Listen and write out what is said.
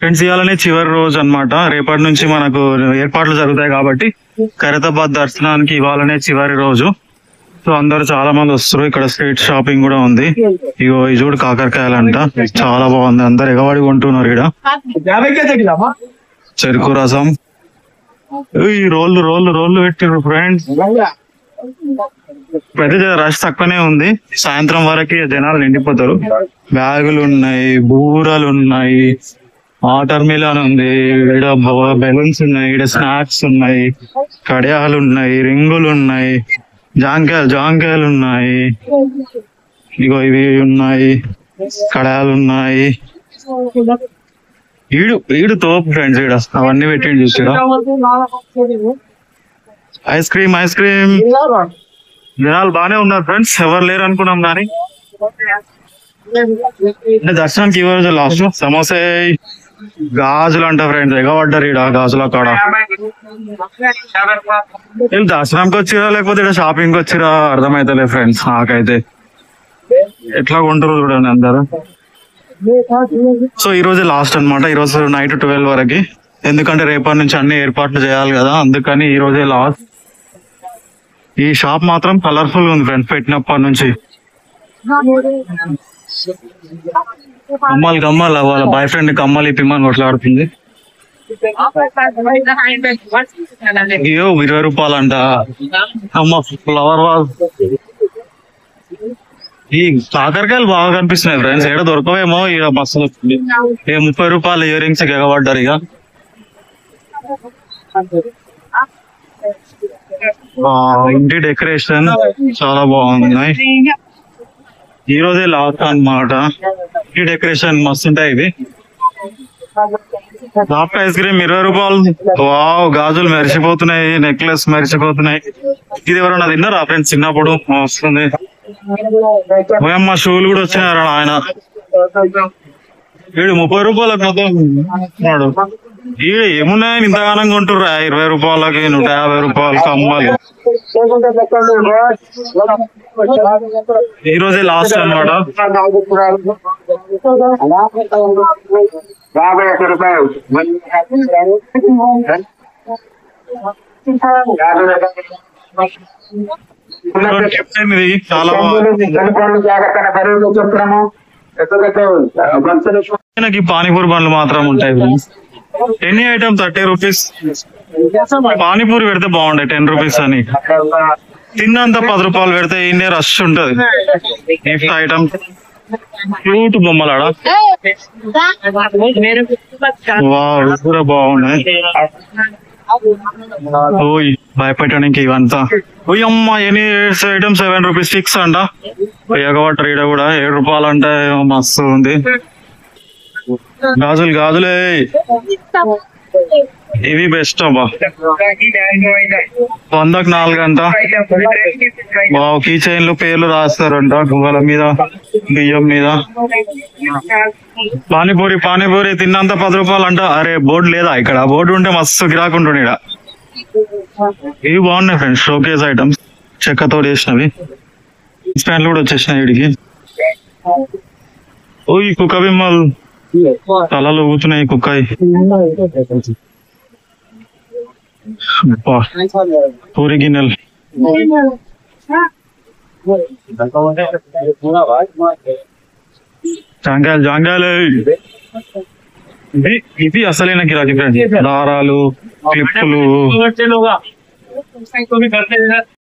Friends ఇవాళనే చివరి రోజు అన్నమాట. రేపటి నుంచి మనకు ఏర్పాట్లు జరుగుతాయి కాబట్టి ఖైరతాబాద్ దర్శనానికి ఇవాళనే చివరి రోజు. సో అందరు చాలా మంది వస్తారు. ఇక్కడ స్ట్రీట్ షాపింగ్ కూడా ఉంది. ఇగో ఈ చూడు కాకరకాయలంట, చాలా బాగుంది. అందరు ఎగవాడి కొంటున్నారు. ఇక్కడ చెరుకు రసం, ఈ రోళ్ళు రోళ్ళు రోళ్ళు పెట్టిరు ఫ్రెండ్స్. పెద్ద రష్ తక్కువనే ఉంది. సాయంత్రం వరకు జనాలు నిండిపోతారు. బ్యాగులు ఉన్నాయి, బూరలు ఉన్నాయి, వాటర్ మిలన్ ఉంది, ఈడ బెలూన్స్ ఉన్నాయి, ఈడ స్నాక్స్ ఉన్నాయి, కడియాలు ఉన్నాయి, రింగులు ఉన్నాయి, జాంకాయలు ఉన్నాయి, ఇగో ఇవి ఉన్నాయి, కడాయాలు ఉన్నాయి. ఈడు తోపు ఫ్రెండ్స్. ఈడ అవన్నీ పెట్టిండు చూసారా. ఐస్ క్రీమ్ జనాలు బానే ఉన్నారు ఫ్రెండ్స్. ఎవరు లేరు అనుకున్నాం కానీ దర్శనానికి ఈ రోజు లాస్ట్. సమోసా గాజులు అంట ఫ్రెండ్స్, ఎగబడ్డారు ఈడ గాజుల కాడ. వీళ్ళు దర్శనంకి వచ్చిరా లేకపోతే ఇక్కడ షాపింగ్ వచ్చిరా అర్థమైతలే ఫ్రెండ్స్. నాకైతే ఎట్లా కొంటారు చూడండి అందరు. సో ఈ రోజు లాస్ట్ అనమాట. ఈ రోజు నైట్ 12 వరకు, ఎందుకంటే రేపటి నుంచి అన్ని ఏర్పాట్లు చేయాలి కదా, అందుకని ఈ రోజే లాస్ట్. ఈ షాప్ మాత్రం కలర్ఫుల్ ఉంది ఫ్రెండ్స్ పెట్టినప్పటి నుంచి. కమ్మలు వాళ్ళ బాయ్ ఫ్రెండ్ కమ్మలు ఇప్పిమని కొట్లాడుతుంది. అయ్యో 20 రూపాయలంట. అమ్మ ఫ్లవర్ వాజ్. ఈ కాకరకాయలు బాగా కనిపిస్తున్నాయి ఫ్రెండ్స్. ఎక్కడ దొరకవేమో ఇక మస్తు. 30 రూపాయలు ఇయర్ రింగ్స్ ఎగబడ్డారు. ఇక ఇంటి డెకరేషన్ చాలా బాగున్నాయి. ఈ రోజే లాస్ట్ అన్నమాట. ఈ డెకరేషన్ మస్తు ఉంటాయి. ఇవి సాఫ్ట్ ఐస్ క్రీమ్ 20 రూపాయలు. వావ్, గాజులు మెరిసిపోతున్నాయి, నెక్లెస్ మెరిసిపోతున్నాయి. ఇది ఎవరన్నా తిన్నారా ఫ్రెండ్స్ చిన్నప్పుడు? వస్తుంది. ఓయమ్మ షూలు కూడా వచ్చినారా ఆయన. వీడు 30 రూపాయలకు మొత్తం. ఈడు ఏమున్నాయని ఇంతగానం కొంటుర్రా 20 రూపాయలకి, 150 రూపాయలకి అమ్మాలి. ఈ రోజే లాస్ట్ అన్నమాట. చాలా బాగుంది. పానీపూరి బండ్లు మాత్రం ఉంటాయి. Any item 30 rupees. పానీపూరి పెడితే బాగుండే 10 రూపీస్ అని. తిన్నంత 10 రూపాయలు పెడితే ఇన్నే రష్ ఉంటది. నెక్స్ట్ ఐటమ్ క్యూట్ బొమ్మలాడా. వావ్, కూడా బాగున్నాయి. ఓయ్ భయపెట్టడానికి ఇవంతా. ఓయ్ అమ్మ, ఎనీ ఐటమ్ 7 రూపీస్ ఫిక్స్ అంట. ఎగవాటర్ ఈడ కూడా 7 రూపాయలు అంటే మస్తు ఉంది. గాజులే ఇవి బెస్ట్ అబ్బా. 100కి 4 అంట. కీ చైన్లు పేర్లు రాస్తారంట గువ్వల మీద, బియ్యం మీద. పానీపూరి తిన్నంత 10 రూపాయలు అంట. అరే బోర్డు లేదా ఇక్కడ? బోర్డు ఉంటే మస్తు గిరాకుంటుండే. ఇక్కడ ఇవి బాగున్నాయి ఫ్రెండ్స్, షోకేస్ ఐటమ్స్ చెక్కతో చేసినవి. స్పాన్లు కూడా వచ్చేసినాయి వీడికి. ఓ ఈ కుక్క బిమ్మలు తలలు ఊగుతున్నాయి. కుక్కాయి పూరి గిన్నెలు. జాంగాయలు ఇవి అసలైన గిరాకీ ఫ్రెండ్స్. దారాలు, క్లిప్పులు.